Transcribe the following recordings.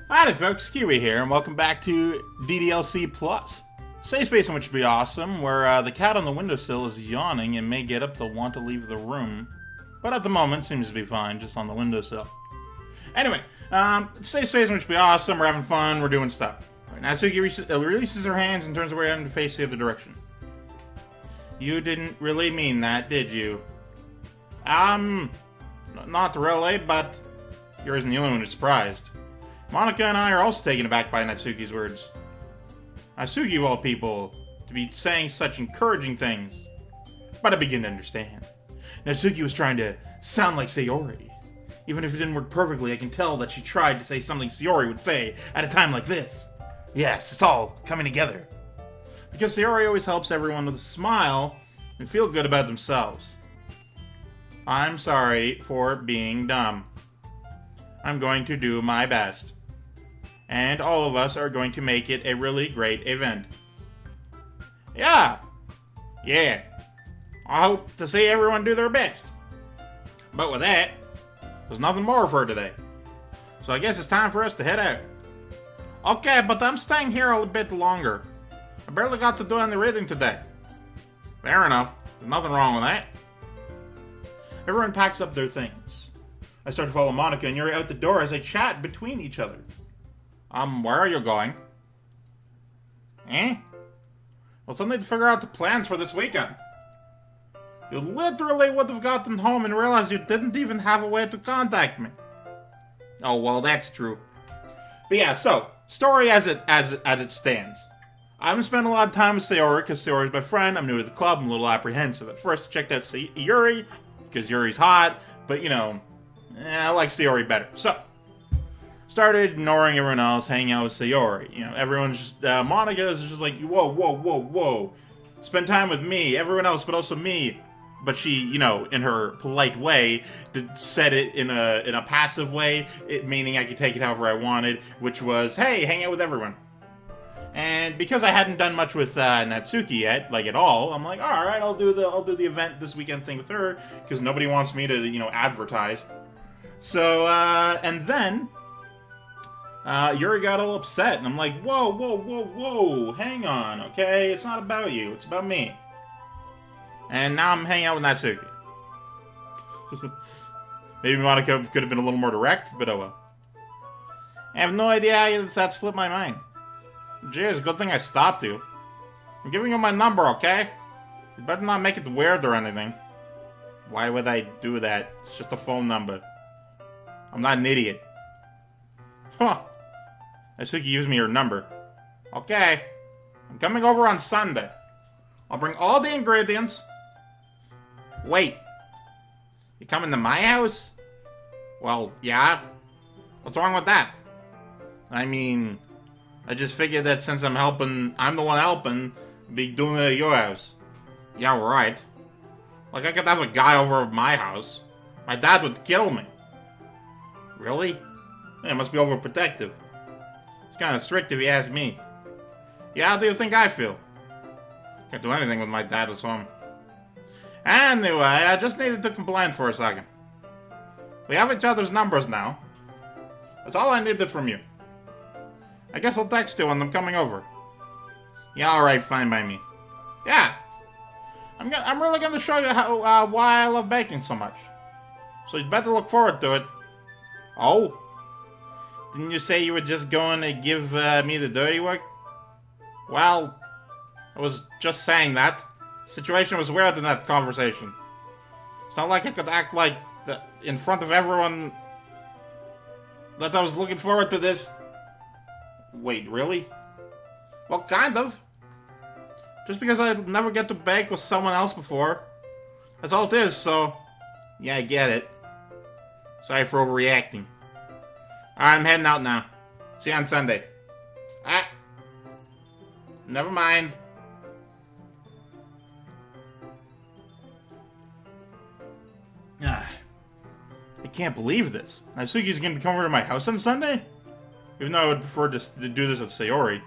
Howdy folks, Keywii here, and welcome back to DDLC Plus. Safe space in which would be awesome, where the cat on the windowsill is yawning and may get up to want to leave the room. But at the moment, seems to be fine, just on the windowsill. Anyway, safe space in which would be awesome, we're having fun, we're doing stuff. Natsuki releases her hands and turns away to face the other direction. You didn't really mean that, did you? Not really, but yours isn't the only one who's surprised. Monika and I are also taken aback by Natsuki's words. Natsuki, of all people, to be saying such encouraging things. But I begin to understand. Natsuki was trying to sound like Sayori. Even if it didn't work perfectly, I can tell that she tried to say something Sayori would say at a time like this. Yes, it's all coming together. Because Sayori always helps everyone with a smile and feel good about themselves. I'm sorry for being dumb. I'm going to do my best. And all of us are going to make it a really great event. Yeah. I hope to see everyone do their best. But with that, there's nothing more for today. So I guess it's time for us to head out. Okay, but I'm staying here a bit longer. I barely got to do any reading today. Fair enough. There's nothing wrong with that. Everyone packs up their things. I start to follow Monika and Yuri out the door as they chat between each other. Where are you going? Well, something to figure out the plans for this weekend. You literally would have gotten home and realized you didn't even have a way to contact me. Oh, well, that's true. But yeah, so, story as it stands. I haven't spent a lot of time with Sayori, because Sayori's my friend, I'm new to the club, I'm a little apprehensive. At first, I checked out Yuri, because Yuri's hot, but, I like Sayori better. So, started ignoring everyone else, hanging out with Sayori. Everyone's just, Monika is just like, whoa. Spend time with me, everyone else, but also me. But she, in her polite way, said it in a passive way, meaning I could take it however I wanted, which was, hey, hang out with everyone. And because I hadn't done much with Natsuki yet, like at all, I'm like, all right, I'll do the event this weekend thing with her, because nobody wants me to, advertise. So, and then Yuri got all upset, and I'm like, whoa, hang on, okay? It's not about you, it's about me. And now I'm hanging out with Natsuki. Maybe Monika could have been a little more direct, but oh well. I have no idea how that slipped my mind. Jeez, good thing I stopped you. I'm giving you my number, okay? You better not make it weird or anything. Why would I do that? It's just a phone number. I'm not an idiot. Huh. Natsuki gives me her number. Okay. I'm coming over on Sunday. I'll bring all the ingredients. Wait. You coming to my house? Well, yeah. What's wrong with that? I mean, I just figured that since I'm the one helping, be doing it at your house. Yeah, right. Like, I could have a guy over at my house. My dad would kill me. Really? Yeah, it must be overprotective. It's kind of strict if you ask me. Yeah, how do you think I feel? Can't do anything with my dad at home. Anyway, I just needed to complain for a second. We have each other's numbers now. That's all I needed from you. I guess I'll text you when I'm coming over. Yeah, alright, fine by me. Yeah. I'm really gonna show you why I love baking so much. So you'd better look forward to it. Oh? Didn't you say you were just going to give me the dirty work? Well, I was just saying that. The situation was weird in that conversation. It's not like I could act like in front of everyone that I was looking forward to this. Wait, really? Well, kind of. Just because I never get to bake with someone else before. That's all it is, so... Yeah, I get it. Sorry for overreacting. Alright, I'm heading out now. See you on Sunday. Never mind. I can't believe this. Natsuki's gonna come over to my house on Sunday? Even though I would prefer to do this with Sayori,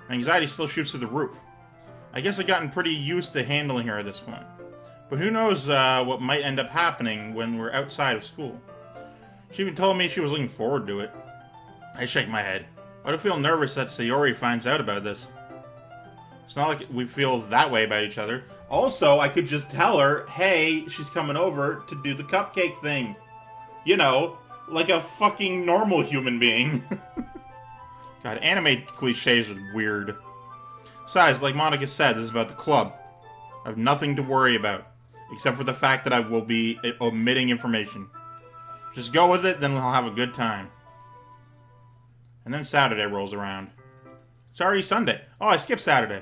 my anxiety still shoots through the roof. I guess I've gotten pretty used to handling her at this point. But who knows what might end up happening when we're outside of school. She even told me she was looking forward to it. I shake my head. I do feel nervous that Sayori finds out about this. It's not like we feel that way about each other. Also, I could just tell her, hey, she's coming over to do the cupcake thing. You know, like a fucking normal human being. God, anime cliches are weird. Besides, like Monica said, this is about the club. I have nothing to worry about, except for the fact that I will be omitting information. Just go with it, then we'll have a good time. And then Saturday rolls around. It's already Sunday. Oh, I skipped Saturday.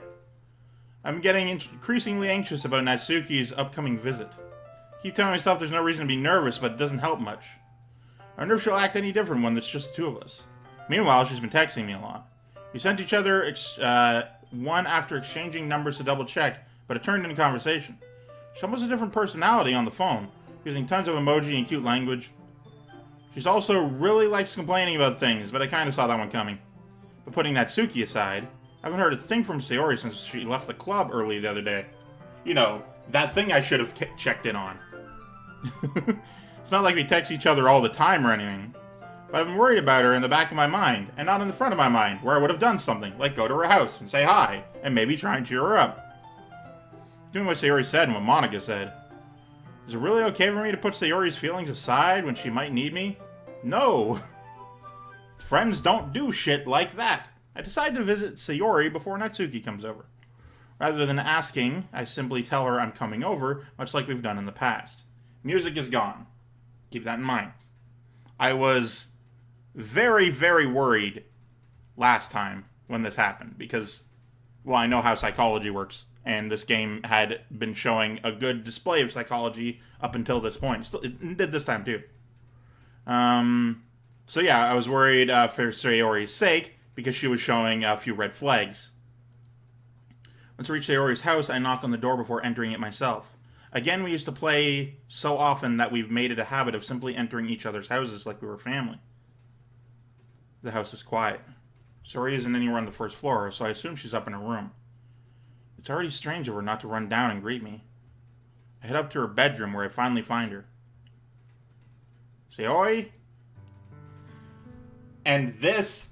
I'm getting increasingly anxious about Natsuki's upcoming visit. I keep telling myself there's no reason to be nervous, but it doesn't help much. I wonder if she'll act any different when there's just the two of us. Meanwhile, she's been texting me a lot. We sent each other one after exchanging numbers to double check, but it turned into conversation. She almost a different personality on the phone, using tons of emoji and cute language. She's also really likes complaining about things, but I kind of saw that one coming. But putting Natsuki aside, I haven't heard a thing from Sayori since she left the club early the other day. You know, that thing I should have checked in on. It's not like we text each other all the time or anything, but I've been worried about her in the back of my mind, and not in the front of my mind, where I would have done something, like go to her house and say hi, and maybe try and cheer her up. Doing what Sayori said and what Monica said. Is it really okay for me to put Sayori's feelings aside when she might need me? No! Friends don't do shit like that. I decided to visit Sayori before Natsuki comes over. Rather than asking, I simply tell her I'm coming over, much like we've done in the past. Music is gone. Keep that in mind. I was very, very worried last time when this happened, because, well, I know how psychology works, and this game had been showing a good display of psychology up until this point. Still, it did this time, too. So yeah, I was worried for Sayori's sake, because she was showing a few red flags. Once I reach Sayori's house, I knock on the door before entering it myself. Again, we used to play so often that we've made it a habit of simply entering each other's houses like we were family. The house is quiet. Sayori isn't anywhere on the first floor, so I assume she's up in her room. It's already strange of her not to run down and greet me. I head up to her bedroom where I finally find her. Sayori? And this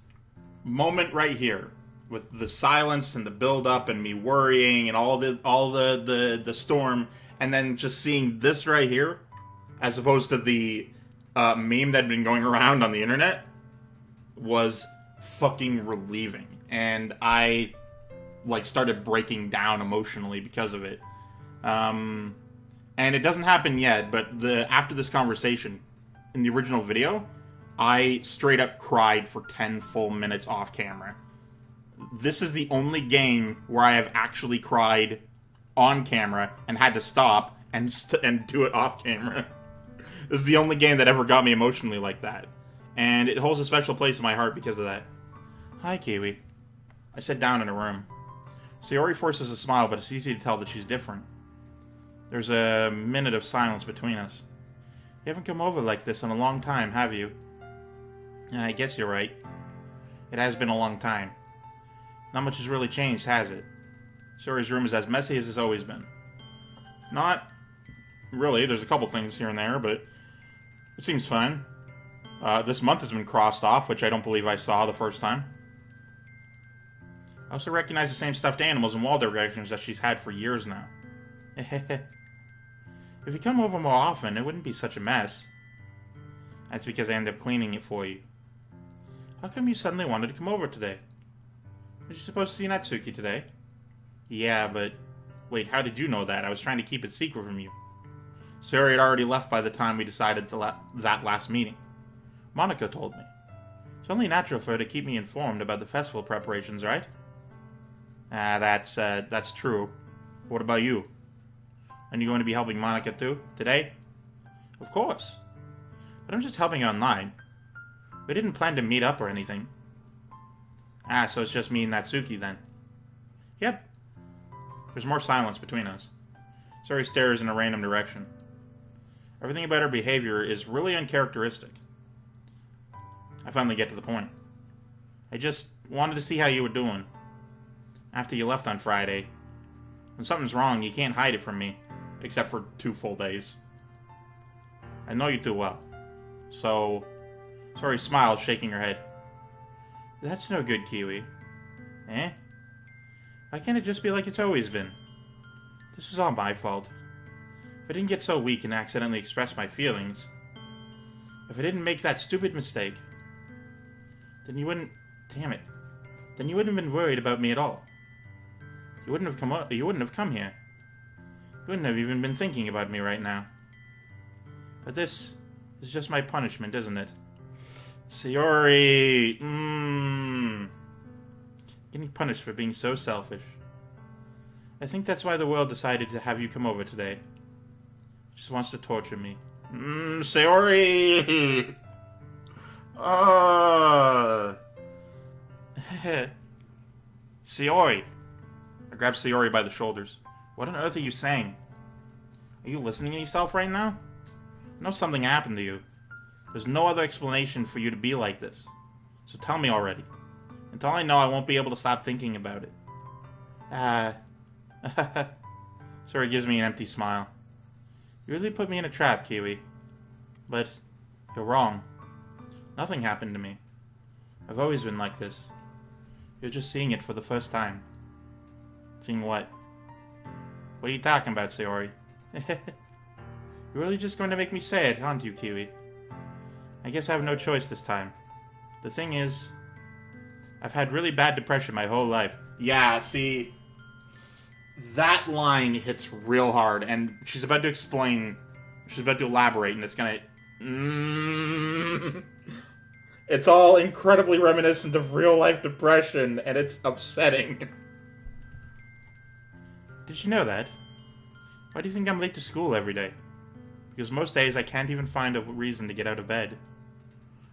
moment right here, with the silence and the build-up and me worrying and all the storm, and then just seeing this right here, as opposed to the meme that had been going around on the internet, was fucking relieving. And I, started breaking down emotionally because of it. And it doesn't happen yet, but after this conversation, in the original video, I straight up cried for 10 full minutes off camera. This is the only game where I have actually cried on camera and had to stop and do it off camera. This is the only game that ever got me emotionally like that. And it holds a special place in my heart because of that. Hi, Keywii. I sit down in a room. Sayori forces a smile, but it's easy to tell that she's different. There's a minute of silence between us. You haven't come over like this in a long time, have you? I guess you're right. It has been a long time. Not much has really changed, has it? Sayori's room is as messy as it's always been. Not really. There's a couple things here and there, but it seems fine. This month has been crossed off, which I don't believe I saw the first time. I also recognize the same stuffed animals and wall decorations that she's had for years now. If you come over more often, it wouldn't be such a mess. That's because I end up cleaning it for you. How come you suddenly wanted to come over today? Was you supposed to see Natsuki today? Yeah, but... Wait, how did you know that? I was trying to keep it secret from you. Sayori had already left by the time we decided that last meeting. Monica told me. It's only natural for her to keep me informed about the festival preparations, right? That's true. What about you? Are you going to be helping Monica too, today? Of course. But I'm just helping her online. We didn't plan to meet up or anything. So it's just me and Natsuki then. Yep. There's more silence between us. Sayori stares in a random direction. Everything about her behavior is really uncharacteristic. I finally get to the point. I just wanted to see how you were doing. After you left on Friday. When something's wrong, you can't hide it from me. Except for 2 full days. I know you too well. So... Sayori smiles, shaking her head. That's no good, Keywii. Eh? Why can't it just be like it's always been? This is all my fault. If I didn't get so weak and accidentally express my feelings, if I didn't make that stupid mistake, then you wouldn't... Damn it. Then you wouldn't have been worried about me at all. You wouldn't have come here. You wouldn't have even been thinking about me right now. But this is just my punishment, isn't it? Sayori! Getting punished for being so selfish. I think that's why the world decided to have you come over today. It just wants to torture me. Sayori! Sayori! I grabbed Sayori by the shoulders. What on earth are you saying? Are you listening to yourself right now? I know something happened to you. There's no other explanation for you to be like this. So tell me already. Until I know, I won't be able to stop thinking about it. Sayori gives me an empty smile. You really put me in a trap, Keywii. But you're wrong. Nothing happened to me. I've always been like this. You're just seeing it for the first time. Seeing what? What are you talking about, Sayori? You're really just going to make me say it, aren't you, Keywii? I guess I have no choice this time. The thing is, I've had really bad depression my whole life. Yeah, see, that line hits real hard, and she's about to explain, she's about to elaborate, and it's gonna... It's all incredibly reminiscent of real-life depression, and it's upsetting. Did you know that? Why do you think I'm late to school every day? Because most days I can't even find a reason to get out of bed.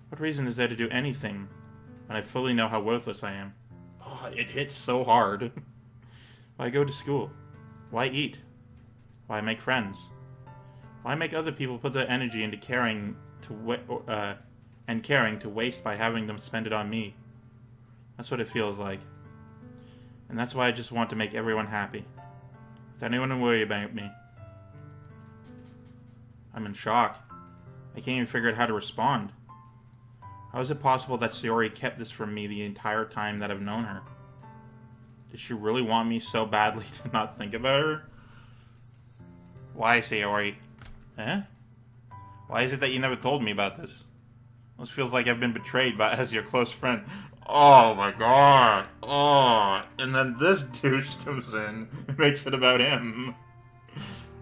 What reason is there to do anything when I fully know how worthless I am? Oh, it hits so hard. Why go to school? Why eat? Why make friends? Why make other people put their energy into caring to waste by having them spend it on me? That's what it feels like. And that's why I just want to make everyone happy. Without anyone to worry about me. I'm in shock. I can't even figure out how to respond. How is it possible that Sayori kept this from me the entire time that I've known her? Did she really want me so badly to not think about her? Why, Sayori? Eh? Why is it that you never told me about this? This feels like I've been betrayed as your close friend. Oh my god. Oh. And then this douche comes in and makes it about him.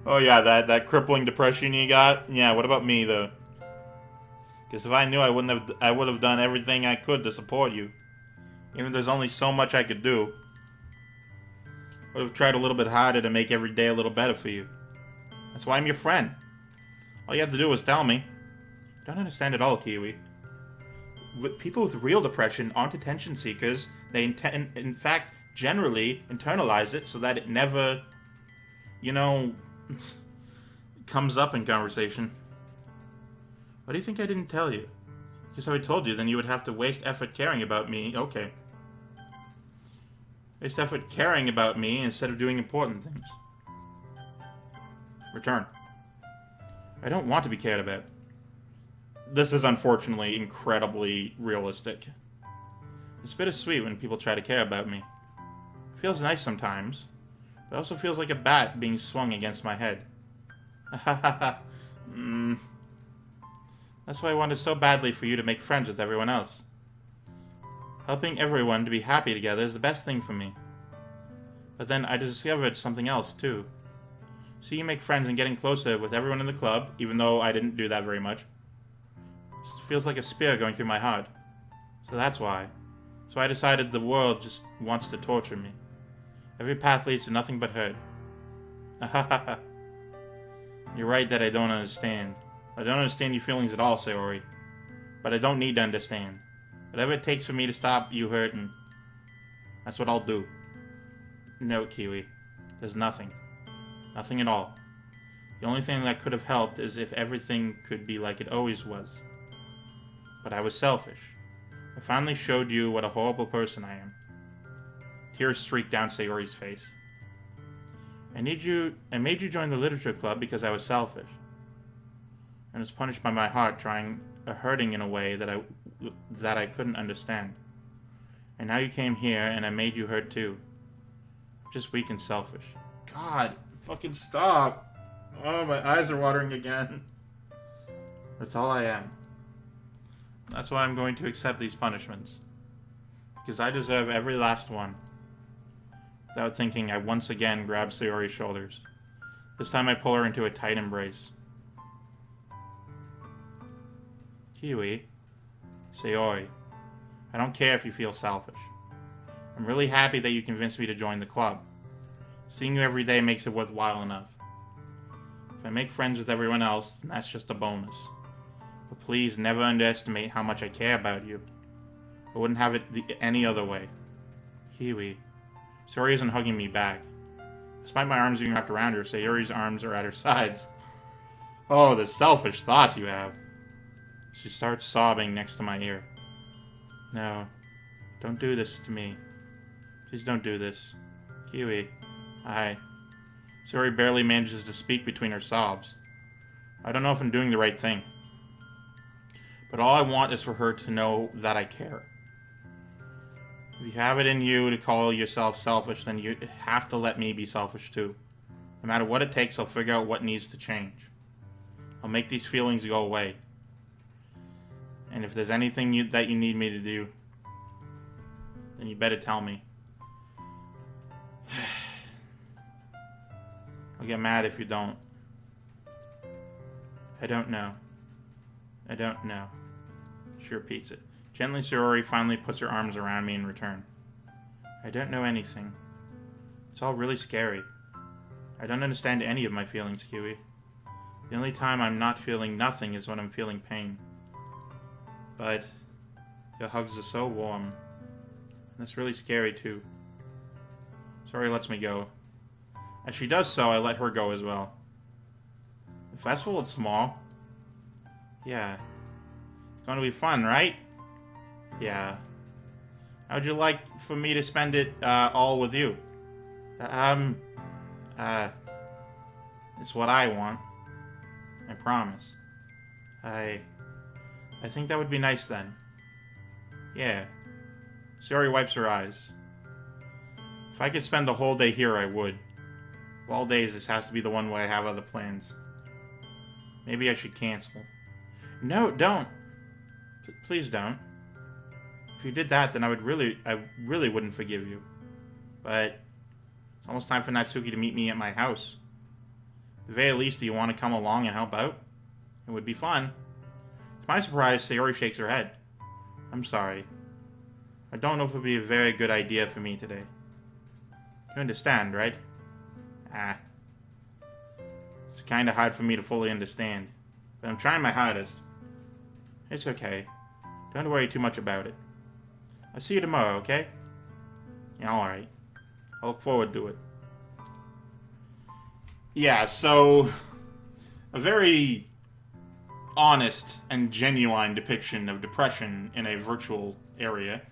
Oh yeah, that crippling depression you got? Yeah, what about me though? Because if I knew, I would have done everything I could to support you. Even if there's only so much I could do. I would have tried a little bit harder to make every day a little better for you. That's why I'm your friend. All you have to do is tell me. I don't understand at all, Keywii. People with real depression aren't attention seekers. They in fact generally internalize it so that it never, you know, comes up in conversation. Why do you think I didn't tell you? Because if I told you, then you would have to waste effort caring about me. Okay. Waste effort caring about me instead of doing important things. Return. I don't want to be cared about. This is unfortunately incredibly realistic. It's bittersweet when people try to care about me. It feels nice sometimes, but it also feels like a bat being swung against my head. That's why I wanted so badly for you to make friends with everyone else. Helping everyone to be happy together is the best thing for me. But then I discovered something else, too. See you make friends and getting closer with everyone in the club, even though I didn't do that very much. It feels like a spear going through my heart. So that's why. So I decided the world just wants to torture me. Every path leads to nothing but hurt. You're right that I don't understand. I don't understand your feelings at all, Sayori. But I don't need to understand. Whatever it takes for me to stop you hurting, that's what I'll do. No, Keywii. There's nothing. Nothing at all. The only thing that could have helped is if everything could be like it always was. But I was selfish. I finally showed you what a horrible person I am. Tears streaked down Sayori's face. I made you join the literature club because I was selfish. And was punished by my heart hurting in a way that I couldn't understand. And now you came here, and I made you hurt too. Just weak and selfish. God, fucking stop. Oh, my eyes are watering again. That's all I am. That's why I'm going to accept these punishments. Because I deserve every last one. Without thinking, I once again grab Sayori's shoulders. This time I pull her into a tight embrace. Keywii. Sayori. I don't care if you feel selfish. I'm really happy that you convinced me to join the club. Seeing you every day makes it worthwhile enough. If I make friends with everyone else, then that's just a bonus. But please never underestimate how much I care about you. I wouldn't have it any other way. Keywii. Sayori isn't hugging me back. Despite my arms being wrapped around her, Sayori's arms are at her sides. Oh, the selfish thoughts you have. She starts sobbing next to my ear. No, don't do this to me. Please don't do this. Keywii. Sayori barely manages to speak between her sobs. I don't know if I'm doing the right thing. But all I want is for her to know that I care. If you have it in you to call yourself selfish, then you have to let me be selfish too. No matter what it takes, I'll figure out what needs to change. I'll make these feelings go away. And if there's anything that you need me to do, then you better tell me. I'll get mad if you don't. I don't know. I don't know. She repeats it. Gently, Sayori finally puts her arms around me in return. I don't know anything. It's all really scary. I don't understand any of my feelings, Keywii. The only time I'm not feeling nothing is when I'm feeling pain. But your hugs are so warm. And that's really scary, too. Sayori lets me go. As she does so, I let her go as well. The festival is small. Yeah. It's going to be fun, right? Yeah. How would you like for me to spend it all with you? It's what I want. I promise. I think that would be nice then. Yeah. Sayori wipes her eyes. If I could spend the whole day here, I would. Of all days, this has to be the one where I have other plans. Maybe I should cancel. No, don't. Please don't. If you did that, then I really wouldn't forgive you. But it's almost time for Natsuki to meet me at my house. At the very least, do you want to come along and help out? It would be fun. To my surprise, Sayori shakes her head. I'm sorry. I don't know if it would be a very good idea for me today. You understand, right? It's kind of hard for me to fully understand. But I'm trying my hardest. It's okay. Don't worry too much about it. I'll see you tomorrow, okay? Yeah, alright. I look forward to it. Yeah, so a very honest and genuine depiction of depression in a virtual area.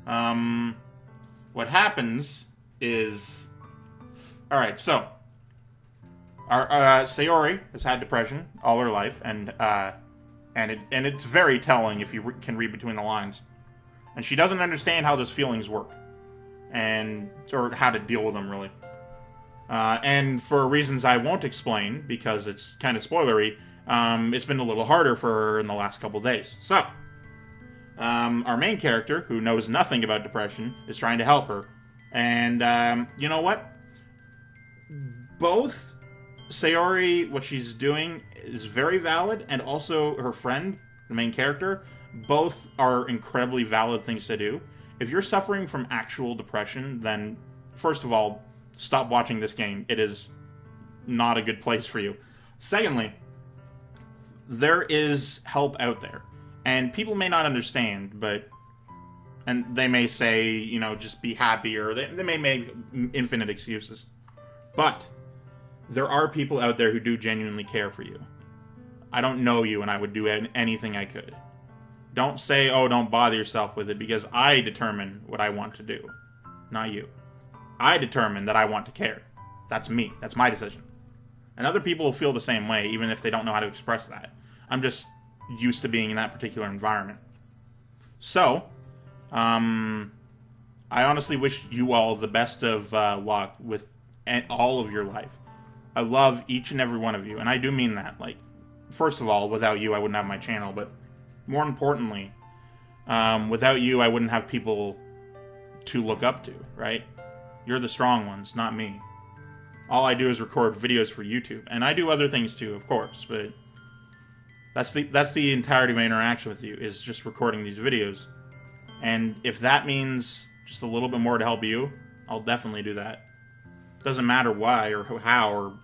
What happens is... Alright, so our Sayori has had depression all her life, and it's very telling if you can read between the lines. And she doesn't understand how those feelings work, or how to deal with them, really. And for reasons I won't explain, because it's kind of spoilery, it's been a little harder for her in the last couple days. So, our main character, who knows nothing about depression, is trying to help her. And, you know what? Both Sayori, what she's doing is very valid, and also her friend, the main character, both are incredibly valid things to do. If you're suffering from actual depression, then, first of all, stop watching this game. It is not a good place for you. Secondly, there is help out there. And people may not understand, and they may say, you know, just be happy, or they may make infinite excuses. But there are people out there who do genuinely care for you. I don't know you, and I would do anything I could. Don't say, oh, don't bother yourself with it, because I determine what I want to do, not you. I determine that I want to care. That's me. That's my decision. And other people will feel the same way, even if they don't know how to express that. I'm just used to being in that particular environment. So, I honestly wish you all the best of luck with all of your life. I love each and every one of you, and I do mean that. Like, first of all, without you, I wouldn't have my channel, but more importantly, without you, I wouldn't have people to look up to, right? You're the strong ones, not me. All I do is record videos for YouTube, and I do other things too, of course, but that's the entirety of my interaction with you, is just recording these videos. And if that means just a little bit more to help you, I'll definitely do that. Doesn't matter why or how or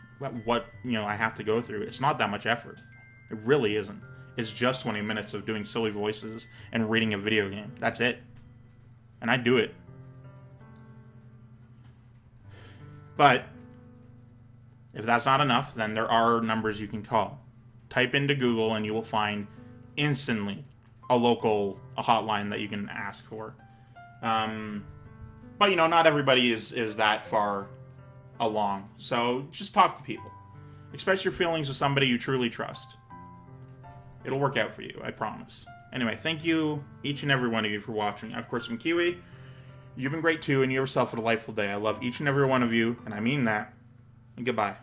what I have to go through. It's not that much effort. It really isn't. It's just 20 minutes of doing silly voices and reading a video game. That's it. And I do it. But if that's not enough, then there are numbers you can call. Type into Google and you will find instantly a hotline that you can ask for. But not everybody is that far along. So just talk to people. Express your feelings with somebody you truly trust. It'll work out for you, I promise. Anyway, thank you, each and every one of you, for watching. Of course, I'm Keywii. You've been great too, and you have yourself a delightful day. I love each and every one of you, and I mean that. And goodbye.